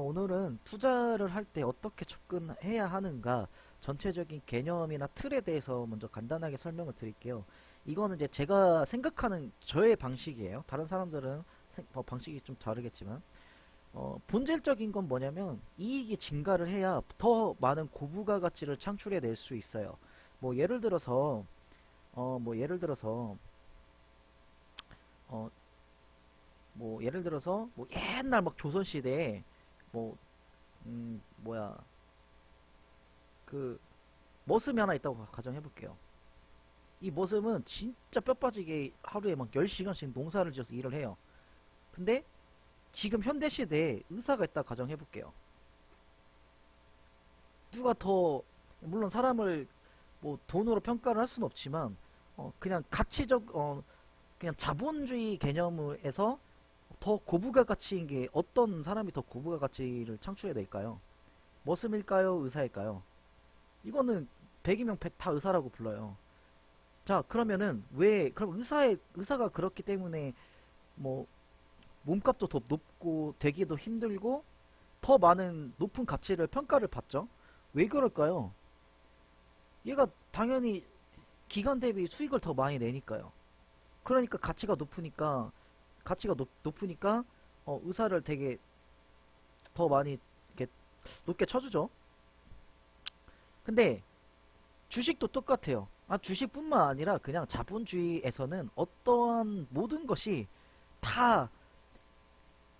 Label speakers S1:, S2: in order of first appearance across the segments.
S1: 오늘은 투자를 할 때 어떻게 접근해야 하는가 전체적인 개념이나 틀에 대해서 먼저 간단하게 설명을 드릴게요. 이거는 이제 제가 생각하는 저의 방식이에요. 다른 사람들은 방식이 좀 다르겠지만 본질적인 건 뭐냐면 이익이 증가를 해야 더 많은 고부가 가치를 창출해 낼 수 있어요. 뭐 예를 들어서 어, 예를 들어서 뭐 옛날 막 조선 시대에 뭐 뭐야 그 머슴이 하나 있다고 가정해 볼게요. 이 머슴은 진짜 뼈 빠지게 하루에 막 10시간씩 농사를 지어서 일을 해요. 근데 지금 현대 시대에 의사가 있다 가정해 볼게요. 누가 더 물론 사람을 뭐 돈으로 평가를 할 수는 없지만 그냥 그냥 자본주의 개념에서 더 고부가 가치인 게 어떤 사람이 더 고부가 가치를 창출해 낼까요? 머슴일까요? 의사일까요? 이거는 100이면 100 다 의사라고 불러요. 자, 그러면은 그럼 의사가 그렇기 때문에 뭐 몸값도 더 높고 되기도 힘들고 더 많은 높은 가치를 평가를 받죠? 왜 그럴까요? 얘가 당연히 기간 대비 수익을 더 많이 내니까요. 그러니까 가치가 높으니까 의사를 되게 더 많이 이렇게 높게 쳐주죠. 근데 주식도 똑같아요. 주식뿐만 아니라 그냥 자본주의에서는 어떠한 모든 것이 다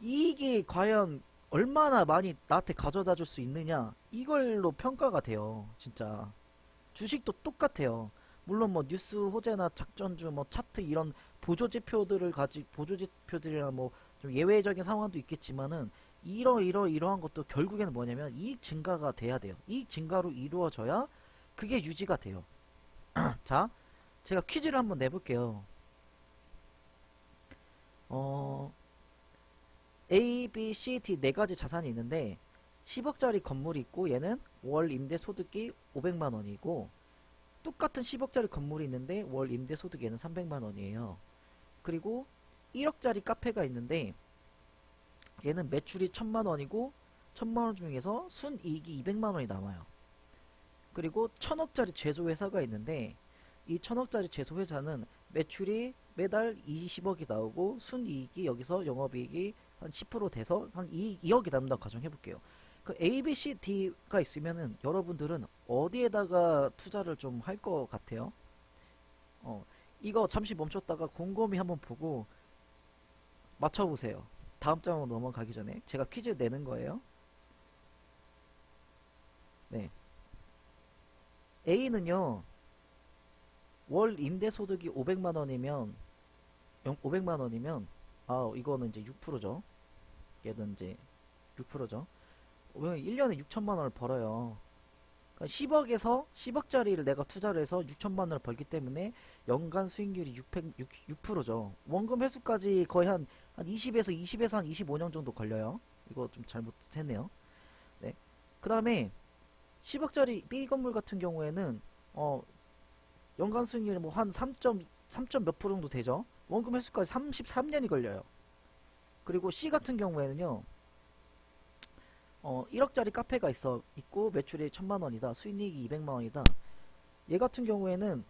S1: 이익이 과연 얼마나 많이 나한테 가져다 줄 수 있느냐 이걸로 평가가 돼요. 진짜 주식도 똑같아요. 물론 뭐 뉴스 호재나 작전주 뭐 차트 이런 보조지표들이나 뭐 좀 예외적인 상황도 있겠지만은 이러한 것도 결국에는 뭐냐면 이익 증가가 돼야 돼요. 이익 증가로 이루어져야 그게 유지가 돼요. 자, 제가 퀴즈를 한번 내볼게요. 어, A, B, C, D 네 가지 자산이 있는데 10억짜리 건물이 있고 얘는 월 임대 소득이 500만 원이고 똑같은 10억짜리 건물이 있는데 월 임대 소득이 얘는 300만 원이에요. 그리고 1억짜리 카페가 있는데 얘는 매출이 1000만 원이고 1000만 원 중에서 순이익이 200만 원이 남아요. 그리고 1000억짜리 제조회사가 있는데 이 1000억짜리 제조회사는 매출이 매달 20억이 나오고 순이익이 여기서 영업이익이 한 10% 돼서 한 2억이 남는다고 가정해볼게요. 그 A, B, C, D가 있으면은 여러분들은 어디에다가 투자를 좀 할 것 같아요? 이거 잠시 멈췄다가 곰곰이 한번 보고 맞춰보세요. 다음 장으로 넘어가기 전에 제가 퀴즈 내는 거예요. 네. A는요, 월 임대 소득이 500만 원이면, 500만 원이면, 이거는 이제 6%죠. 얘는 이제 6%죠. 1년에 6천만 원을 벌어요. 그러니까 10억짜리를 내가 투자를 해서 6천만 원을 벌기 때문에 연간 수익률이 6%죠. 원금 회수까지 거의 한 20에서 한 25년 정도 걸려요. 이거 좀 잘못했네요. 네. 그 다음에 10억짜리 B 건물 같은 경우에는 연간 수익률이 뭐 한 3점 몇 프로 정도 되죠. 원금 회수까지 33년이 걸려요. 그리고 C 같은 경우에는요. 1억짜리 카페가 있고 매출이 1000만 원이다. 수익이익이 200만 원이다. 얘 같은 경우에는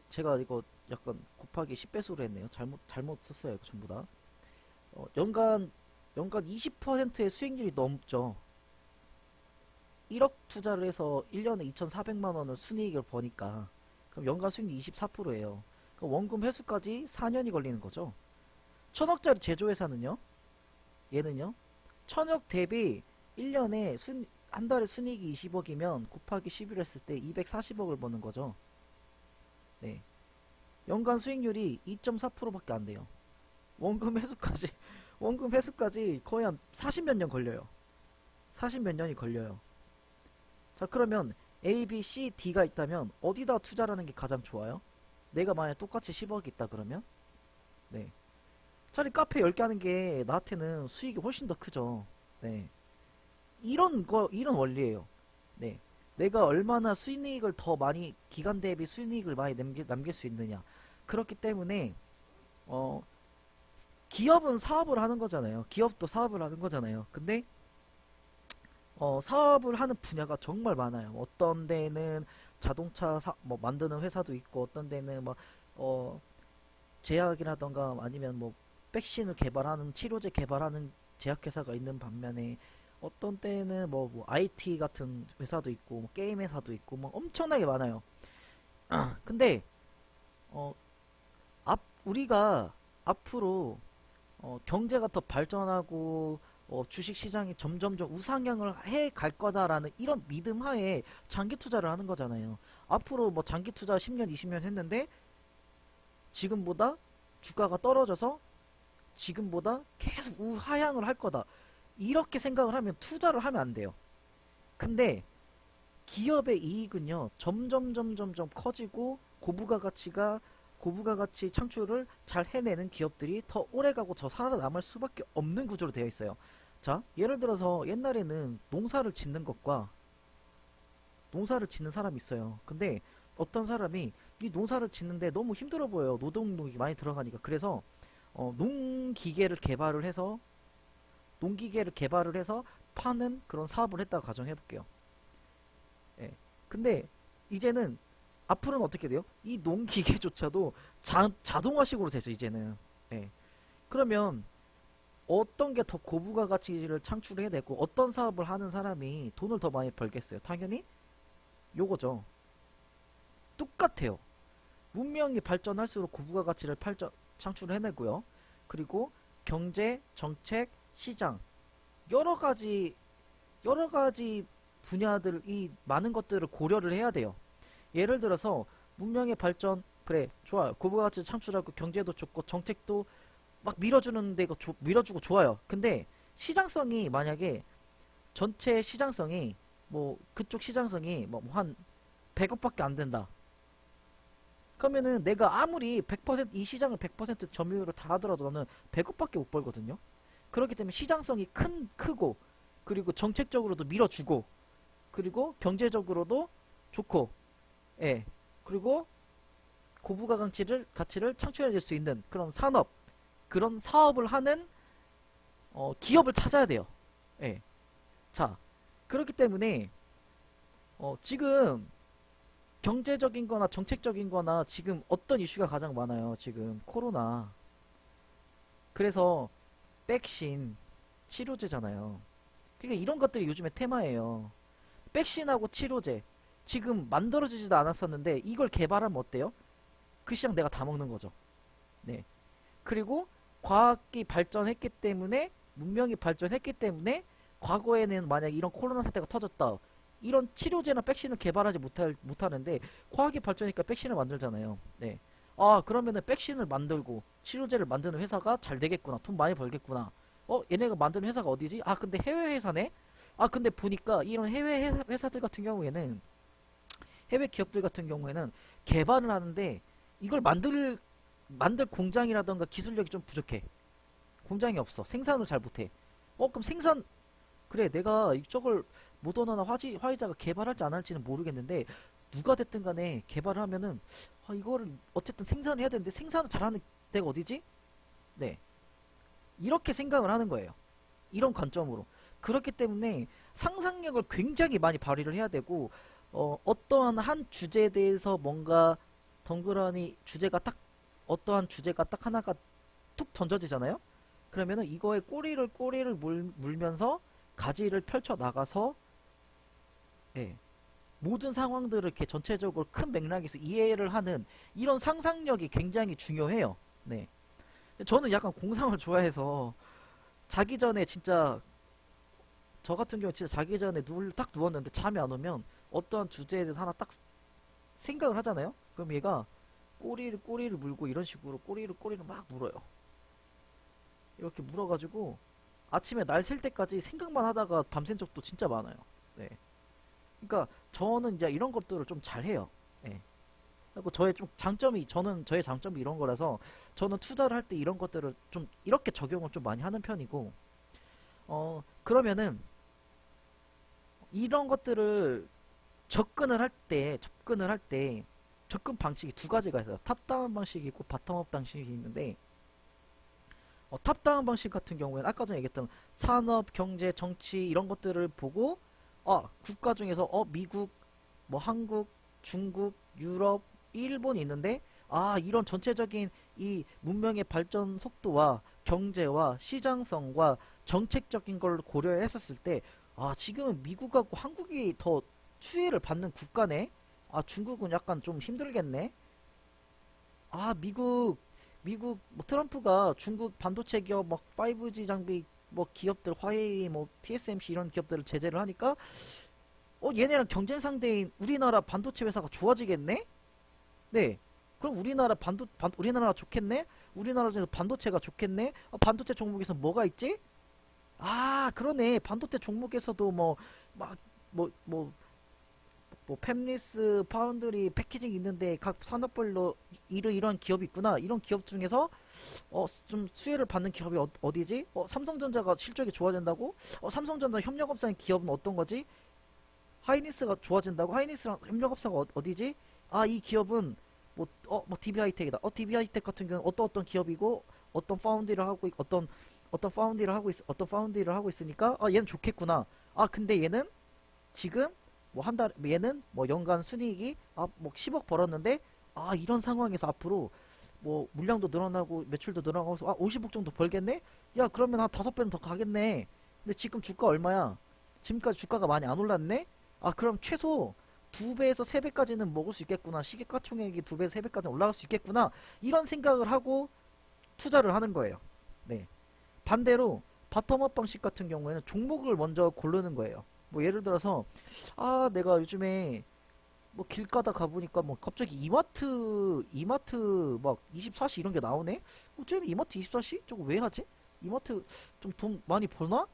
S1: 제가 이거 약간 곱하기 10배수로 했네요. 잘못 썼어요. 이거 전부 다. 연간 20%의 수익률이 넘죠. 1억 투자를 해서 1년에 2,400만 원을 순이익을 버니까 그럼 연간 수익률 24%예요. 그럼 원금 회수까지 4년이 걸리는 거죠. 1000억짜리 제조회사는요. 얘는요. 1000억 대비 1년에 한 달에 순이익이 20억이면 곱하기 11 했을 때 240억을 버는 거죠. 네. 연간 수익률이 2.4%밖에 안 돼요. 원금 회수까지 원금 회수까지 거의 한 40몇 년 걸려요. 40몇 년이 걸려요. 자, 그러면 A, B, C, D가 있다면 어디다 투자라는 게 가장 좋아요? 내가 만약 똑같이 10억이 있다 그러면 네. 차라리 카페 10개 하는 게 나한테는 수익이 훨씬 더 크죠. 네. 이런 원리예요. 네. 내가 얼마나 수익을 더 많이, 기간 대비 수익을 많이 남길 수 있느냐. 그렇기 때문에, 기업은 사업을 하는 거잖아요. 기업도 사업을 하는 거잖아요. 근데 사업을 하는 분야가 정말 많아요. 어떤 데는 자동차 뭐 만드는 회사도 있고, 어떤 데는 뭐, 어, 제약이라던가 아니면 뭐, 백신을 개발하는, 치료제 개발하는 제약회사가 있는 반면에, 어떤 때는 뭐 IT 같은 회사도 있고, 뭐 게임 회사도 있고, 뭐 엄청나게 많아요. 근데, 어, 우리가 앞으로 경제가 더 발전하고 주식 시장이 점점점 우상향을 해 갈 거다라는 이런 믿음 하에 장기 투자를 하는 거잖아요. 앞으로 뭐 장기 투자 10년, 20년 했는데 지금보다 주가가 떨어져서 지금보다 계속 우하향을 할 거다. 이렇게 생각을 하면 투자를 하면 안 돼요. 근데 기업의 이익은요, 점점 커지고 고부가 가치 창출을 잘 해내는 기업들이 더 오래가고 더 살아남을 수밖에 없는 구조로 되어 있어요. 자, 예를 들어서 옛날에는 농사를 짓는 사람이 있어요. 근데 어떤 사람이 이 농사를 짓는데 너무 힘들어 보여요. 노동력이 많이 들어가니까. 그래서 농기계를 개발을 해서 파는 그런 사업을 했다고 가정해 볼게요. 예. 근데 이제는 앞으로는 어떻게 돼요? 이 농기계조차도 자동화식으로 되죠, 이제는. 예. 그러면 어떤 게 더 고부가 가치를 창출해내고 어떤 사업을 하는 사람이 돈을 더 많이 벌겠어요? 당연히 요거죠. 똑같아요. 문명이 발전할수록 고부가 가치를 창출해내고요. 그리고 경제, 정책, 시장 여러 가지 여러 가지 분야들 이 많은 것들을 고려를 해야 돼요. 예를 들어서 문명의 발전 그래 좋아요. 고부가치 창출하고 경제도 좋고 정책도 막 밀어주는데 이거 밀어주고 좋아요. 근데 시장성이 만약에 전체 시장성이 뭐 그쪽 시장성이 뭐 한 100억밖에 안 된다. 그러면은 내가 아무리 100%이 시장을 100% 점유율을 다 하더라도 나는 100억밖에 못 벌거든요. 그렇기 때문에 시장성이 크고 그리고 정책적으로도 밀어주고 그리고 경제적으로도 좋고 예 그리고 고부가 가치를 창출해낼 수 있는 그런 사업을 하는 기업을 찾아야 돼요. 예. 자 그렇기 때문에 지금 경제적인 거나 정책적인 거나 지금 어떤 이슈가 가장 많아요. 지금 코로나. 그래서 백신 치료제잖아요. 그러니까 이런 것들이 요즘에 테마예요. 백신하고 치료제 지금 만들어지지도 않았었는데 이걸 개발하면 어때요? 그 시장 내가 다 먹는 거죠. 네. 그리고 과학이 발전했기 때문에 문명이 발전했기 때문에 과거에는 만약 이런 코로나 사태가 터졌다. 이런 치료제나 백신을 개발하지 못하는데 과학이 발전하니까 백신을 만들잖아요. 네. 아 그러면은 백신을 만들고 치료제를 만드는 회사가 잘 되겠구나. 돈 많이 벌겠구나. 얘네가 만드는 회사가 어디지? 아 근데 해외 회사네? 아 근데 보니까 이런 해외 회사들 같은 경우에는 해외 기업들 같은 경우에는 개발을 하는데 이걸 만들 공장이라던가 기술력이 좀 부족해. 공장이 없어. 생산을 잘 못해. 그럼 그래, 내가 이쪽을 모더나나 화이자가 개발할지 안 할지는 모르겠는데, 누가 됐든 간에 개발을 하면은, 이거를 어쨌든 생산을 해야 되는데, 생산을 잘하는 데가 어디지? 네. 이렇게 생각을 하는 거예요. 이런 관점으로. 그렇기 때문에 상상력을 굉장히 많이 발휘를 해야 되고, 어떠한 한 주제에 대해서 뭔가 덩그러니 어떠한 주제가 딱 하나가 툭 던져지잖아요? 그러면은 이거에 꼬리를 물면서 가지를 펼쳐 나가서, 예, 모든 상황들을 이렇게 전체적으로 큰 맥락에서 이해를 하는 이런 상상력이 굉장히 중요해요. 네. 저는 약간 공상을 좋아해서 자기 전에 진짜 저 같은 경우 진짜 자기 전에 딱 누웠는데 잠이 안 오면 어떠한 주제에 대해서 하나 딱 생각을 하잖아요? 그럼 얘가 꼬리를 물고 이런 식으로 꼬리를 막 물어요. 이렇게 물어가지고 아침에 날 셀 때까지 생각만 하다가 밤샌 적도 진짜 많아요. 네. 그러니까 저는 이제 이런 것들을 좀 잘해요. 네. 그리고 저의 장점이 이런 거라서 저는 투자를 할 때 이런 것들을 좀 이렇게 적용을 좀 많이 하는 편이고 그러면은 이런 것들을 접근을 할 때 접근 방식이 두 가지가 있어요. 탑다운 방식이 있고 바텀업 방식이 있는데 탑다운 방식 같은 경우에는 아까 전에 얘기했던 산업, 경제, 정치 이런 것들을 보고 국가 중에서 미국, 뭐 한국, 중국, 유럽, 일본이 있는데 이런 전체적인 이 문명의 발전 속도와 경제와 시장성과 정책적인 걸 고려했었을 때 지금은 미국하고 한국이 더 추혜를 받는 국가네. 중국은 약간 좀 힘들겠네. 미국 뭐 트럼프가 중국 반도체 기업 막 5G 장비 뭐 기업들 화웨이 뭐 TSMC 이런 기업들을 제재를 하니까 얘네랑 경쟁 상대인 우리나라 반도체 회사가 좋아지겠네? 네. 그럼 우리나라가 좋겠네? 우리나라 중에서 반도체가 좋겠네? 반도체 종목에서 뭐가 있지? 그러네. 반도체 종목에서도 막, 뭐, 팹리스, 파운드리, 패키징 있는데 각 산업별로 이런 기업이 있구나. 이런 기업 중에서 좀 수혜를 받는 기업이 어디지? 삼성전자가 실적이 좋아진다고? 삼성전자 협력업사인 기업은 어떤 거지? 하이닉스가 좋아진다고? 하이닉스랑 협력업사가 어디지? 이 기업은 뭐 DB하이텍이다. DB하이텍 같은 경우는 어떤 기업이고 어떤 파운드리를 하고 어떤 파운드리를 하고 있으니까 얘는 좋겠구나. 근데 얘는 지금 뭐 한 달 얘는 뭐 연간 순이익이 뭐 10억 벌었는데 이런 상황에서 앞으로 뭐 물량도 늘어나고 매출도 늘어나고 50억 정도 벌겠네? 야, 그러면 한 5배는 더 가겠네. 근데 지금 주가 얼마야? 지금까지 주가가 많이 안 올랐네? 그럼 최소 2배에서 3배까지는 먹을 수 있겠구나. 시가총액이 2배에서 3배까지 올라갈 수 있겠구나. 이런 생각을 하고 투자를 하는 거예요. 네. 반대로 바텀업 방식 같은 경우에는 종목을 먼저 고르는 거예요. 뭐 예를 들어서 내가 요즘에 뭐 길 가다 가보니까 뭐 갑자기 이마트 막 24시 이런 게 나오네? 쟤는 이마트 24시? 저거 왜 하지? 이마트 좀 돈 많이 버나?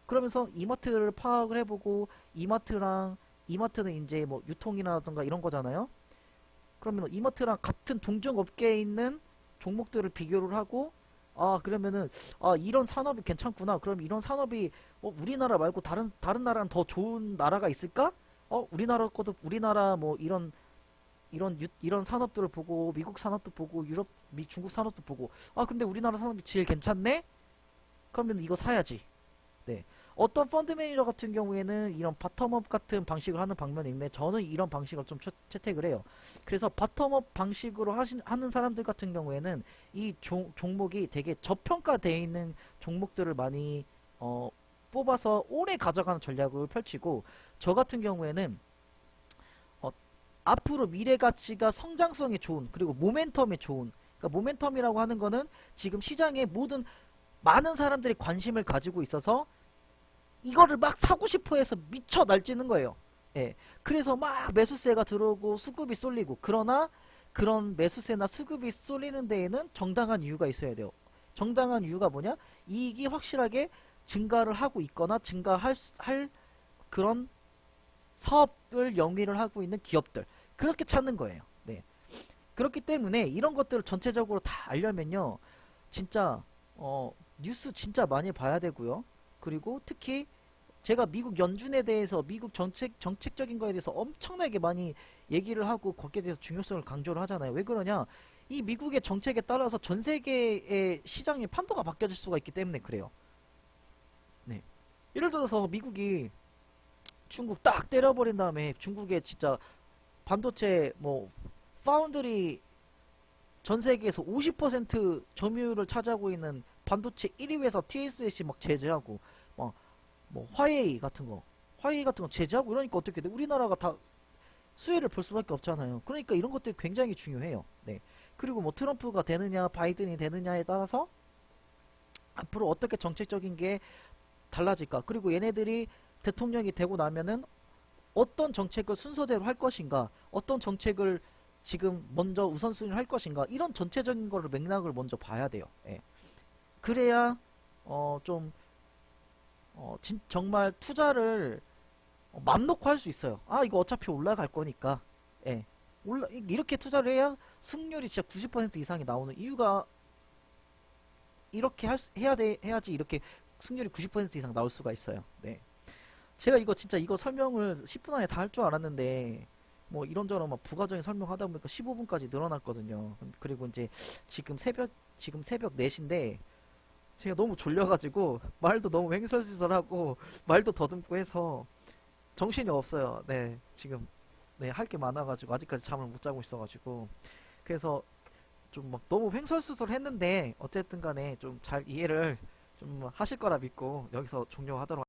S1: 그러면서 이마트를 파악을 해보고 이마트는 이제 뭐 유통이라던가 이런 거잖아요. 그러면 이마트랑 같은 동종 업계에 있는 종목들을 비교를 하고 그러면은 이런 산업이 괜찮구나. 그럼 이런 산업이 우리나라 말고 다른 나라는 더 좋은 나라가 있을까? 우리나라 뭐 이런 산업들을 보고 미국 산업도 보고 중국 산업도 보고 근데 우리나라 산업이 제일 괜찮네? 그러면 이거 사야지. 네. 어떤 펀드 매니저 같은 경우에는 이런 바텀업 같은 방식을 하는 방면이 있는데 저는 이런 방식을 좀 채택을 해요. 그래서 바텀업 방식으로 하는 사람들 같은 경우에는 이 종목이 되게 저평가되어 있는 종목들을 많이 뽑아서 오래 가져가는 전략을 펼치고 저 같은 경우에는 어, 앞으로 미래 가치가 성장성이 좋은 그리고 모멘텀이 좋은 그러니까 모멘텀이라고 하는 거는 지금 시장에 많은 사람들이 관심을 가지고 있어서 이거를 막 사고 싶어 해서 미쳐 날뛰는 거예요. 예. 그래서 막 매수세가 들어오고 수급이 쏠리고 그러나 그런 매수세나 수급이 쏠리는 데에는 정당한 이유가 있어야 돼요. 정당한 이유가 뭐냐? 이익이 확실하게 증가를 하고 있거나 할 그런 사업을 영위를 하고 있는 기업들. 그렇게 찾는 거예요. 네. 그렇기 때문에 이런 것들을 전체적으로 다 알려면요. 진짜 뉴스 진짜 많이 봐야 되고요. 그리고 특히 제가 미국 연준에 대해서 미국 정책적인 거에 대해서 엄청나게 많이 얘기를 하고 거기에 대해서 중요성을 강조를 하잖아요. 왜 그러냐? 이 미국의 정책에 따라서 전 세계의 시장의 판도가 바뀌어질 수가 있기 때문에 그래요. 네. 예를 들어서 미국이 중국 딱 때려버린 다음에 중국에 진짜 반도체 뭐 파운드리 전 세계에서 50% 점유율을 차지하고 있는 반도체 1위 회사 TSMC 막 제재하고 뭐 화웨이 같은 거 제재하고 이러니까 어떻게 돼? 우리나라가 다 수혜를 볼 수밖에 없잖아요. 그러니까 이런 것들이 굉장히 중요해요. 네. 그리고 뭐 트럼프가 되느냐 바이든이 되느냐에 따라서 앞으로 어떻게 정책적인 게 달라질까? 그리고 얘네들이 대통령이 되고 나면은 어떤 정책을 순서대로 할 것인가? 어떤 정책을 지금 먼저 우선순위를 할 것인가? 이런 전체적인 거를 맥락을 먼저 봐야 돼요. 예. 그래야 좀 정말 투자를 맘 놓고 할 수 있어요. 이거 어차피 올라갈 거니까. 예. 이렇게 투자를 해야 승률이 진짜 90% 이상이 나오는 이유가 이렇게 해야지 이렇게 승률이 90% 이상 나올 수가 있어요. 네. 제가 이거 진짜 이거 설명을 10분 안에 다 할 줄 알았는데 뭐 이런저런 막 부가적인 설명하다 보니까 15분까지 늘어났거든요. 그리고 이제 지금 새벽 4시인데 제가 너무 졸려가지고 말도 너무 횡설수설하고 말도 더듬고 해서 정신이 없어요. 네, 지금 네, 할 게 많아가지고 아직까지 잠을 못 자고 있어가지고 그래서 좀 막 너무 횡설수설했는데 어쨌든 간에 좀 잘 이해를 좀 하실 거라 믿고 여기서 종료하도록